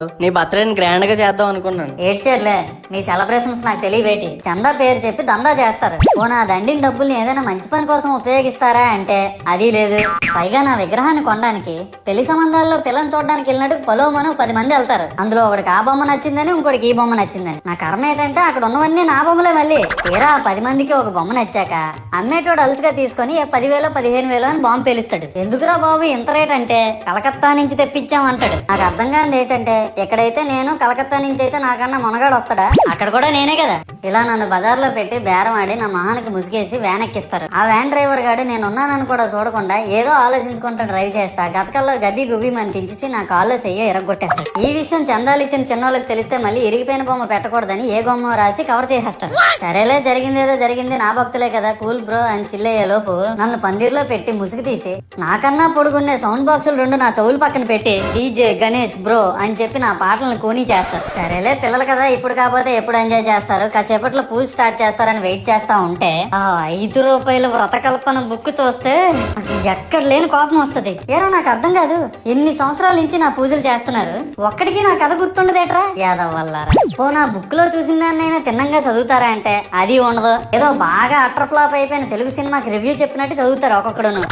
నీ బర్త్డేని గ్రాండ్ గా చేద్దాం అనుకున్నాను. ఏడ్చేర్లే, మీ సెలబ్రేషన్స్ నాకు తెలియబేటి. చందా పేరు చెప్పి దందా చేస్తారు. ఓ నా దండిన డబ్బుల్ని ఏదైనా మంచి పని కోసం ఉపయోగిస్తారా అంటే అది లేదు. పైగా నా విగ్రహాన్ని కొనడానికి పెళ్లి సంబంధాల్లో పిల్లని చూడడానికి వెళ్ళినట్టు పలోమను 10 మంది వెళ్తారు. అందులో ఒకడికి ఆ బొమ్మ నచ్చిందని, ఇంకోటికి ఈ బొమ్మ నచ్చిందని. నా కర్మ ఏంటంటే అక్కడ ఉన్నవన్నీ నా బొమ్మలే. మళ్ళీ తీరా 10 మందికి ఒక బొమ్మ నచ్చాక అమ్మేటోడు అలుసుగా తీసుకొని 10,000 15,000 అని బాంబు పేలుస్తాడు. ఎందుకురా బాబు ఇంత రేట్ అంటే కలకత్తా నుంచి తెప్పించామంటాడు. నాకు అర్థం కానిది ఏంటంటే ఎక్కడైతే నేను కలకత్తా నుంచి అయితే నాకన్నా మొనగాడు వస్తాడా, అక్కడ కూడా నేనే కదా. ఇలా నన్ను బజార్లో పెట్టి బేరం ఆడి నా మొహానికి ముసుగేసి వ్యాన్ ఎక్కిస్తారు. ఆ వ్యాన్ డ్రైవర్ గాడు నేనున్నానని కూడా చూడకుండా ఏదో ఆలోచించుకుంటూ డ్రైవ్ చేస్తా గతకల్లా గబ్బి గుబ్బి అని తించేసి నా కాల్లో చెయ్యి ఎరగొట్టేస్తాడు. ఈ విషయం చందాలు ఇచ్చిన చిన్నోళ్ళకి తెలిస్తే మళ్ళీ ఇరిగిపోయిన బొమ్మ పెట్టకూడదని ఏ బొమ్మ రాసి కవర్ చేసేస్తారు. సరేలే, జరిగిందేదో జరిగింది, నా భక్తులే కదా, కూల్ బ్రో అని చిల్లయ్యే లోపు నన్ను పందిర్లో పెట్టి ముసుగు తీసి నాకన్నా పొడుగుండే సౌండ్ బాక్సులు 2 నా చెవులు పక్కన పెట్టి డీజే గణేష్ బ్రో అని చెప్పి నా పాటలను కూని చేస్తారు. సరేలే పిల్లలు కదా, ఇప్పుడు కాకపోతే ఎప్పుడు ఎంజాయ్ చేస్తారు, కాసేపట్లో పూజ స్టార్ట్ చేస్తారని వెయిట్ చేస్తా ఉంటే ఆ 5 రూపాయల వ్రతకల్పన బుక్ చూస్తే అది ఎక్కడ లేని కోపం వస్తుంది. ఏరా నాకు అర్థం కాదు, ఎన్ని సంవత్సరాల నుంచి నా పూజలు చేస్తున్నారు, ఒక్కడికి నా కథ గుర్తుండదేట్రా యాదవ్ వల్లారా. ఓ నా బుక్ లో చూసిన దాన్నైనా తిన్నంగా చదువుతారా అంటే అది ఉండదు. ఏదో బాగా అటర్ ఫ్లాప్ అయిపోయిన తెలుగు సినిమాకి రివ్యూ చెప్పినట్టు చదువుతారు ఒక్కొక్కడును.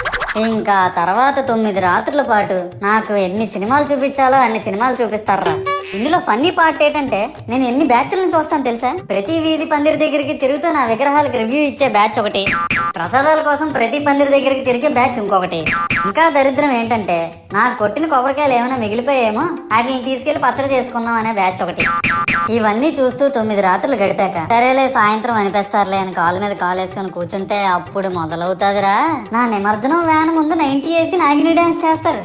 ఇంకా తర్వాత 9 రాత్రుల పాటు నాకు ఎన్ని సినిమాలు చూపించాలో అన్ని సినిమాలు చూపిస్తారా. ఇందులో ఫన్నీ పార్ట్ ఏంటంటే నేను ఎన్ని బ్యాచ్లను చూస్తాను తెలుసా. ప్రతి వీధి పందిరి దగ్గరికి తిరుగుతూ నా విగ్రహాలకు రివ్యూ ఇచ్చే బ్యాచ్ ఒకటి, ప్రసాదాల కోసం ప్రతి పందిరి దగ్గరికి తిరిగే బ్యాచ్ ఇంకొకటి. ఇంకా దరిద్రం ఏంటంటే నాకు కొట్టిన కొబ్బరికాయలు ఏమైనా మిగిలిపోయేమో వాటిని తీసుకెళ్లి పచ్చడి చేసుకుందాం అనే బ్యాచ్ ఒకటి. ఇవన్నీ చూస్తూ 9 రాత్రులు గడిపాక సరేలే సాయంత్రం అనిపిస్తారులే అని కాలు మీద కాలు వేసుకొని కూర్చుంటే అప్పుడు మొదలవుతాదిరా నా నిమజ్జనం వ్యాన్ ముందు 90 వేసి నాగిని డాన్స్ చేస్తారు.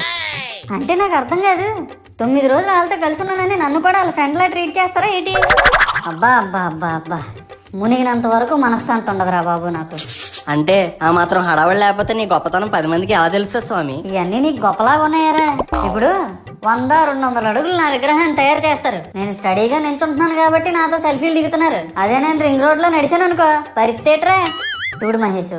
అంటే నాకు అర్థం కాదు, 9 రోజులు వాళ్ళతో కలిసి ఉన్నానని నన్ను కూడా వాళ్ళ ఫ్రెండ్ లా ట్రీట్ చేస్తారా ఏంటి? అబ్బా అబ్బా అబ్బా అబ్బా, మునిగినంత వరకు మనశ్శాంతి ఉండదురా బాబు నాకు. అంటే ఆ మాత్రం హడావడి లేకపోతే నీ గొప్పతనం 10 మందికి ఎలా తెలుసా స్వామి? ఇవన్నీ నీకు గొప్పలాగా ఉన్నాయారా. ఇప్పుడు 100-200 అడుగులు నా విగ్రహాన్ని తయారు చేస్తారు. నేను స్టడీగా నించుంటున్నాను కాబట్టి నాతో సెల్ఫీలు దిగుతున్నారు. అదే నేను రింగ్ రోడ్ లో నడిచాను అనుకో పరిస్థితిరా. చూడు మహేష్,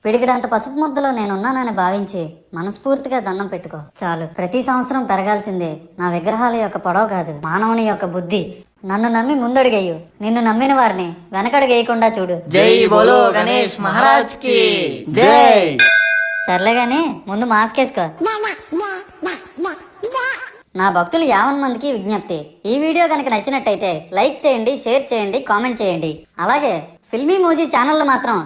పిడికిడంత పసుపు ముద్దలో నేనున్నానని భావించి మనస్ఫూర్తిగా దండం పెట్టుకో చాలు. ప్రతి సంవత్సరం పెరగాల్సిందే నా విగ్రహాల యొక్క పొడవు కాదు, మానవుని యొక్క బుద్ధి. నన్ను నమ్మి ముందడుగేయు, నిన్ను నమ్మిన వారిని వెనకడుగేయకుండా చూడు. జై బోలో గణేష్ మహారాజ్ కి జై. సర్లే గాని ముందు మాస్క్ వేసుకో. నా భక్తులు 50 మందికి విజ్ఞప్తి, ఈ వీడియో కనుక నచ్చినట్టయితే లైక్ చేయండి, షేర్ చేయండి, కామెంట్ చేయండి. అలాగే ఫిల్మీ మూజీ ఛానల్ మాత్రం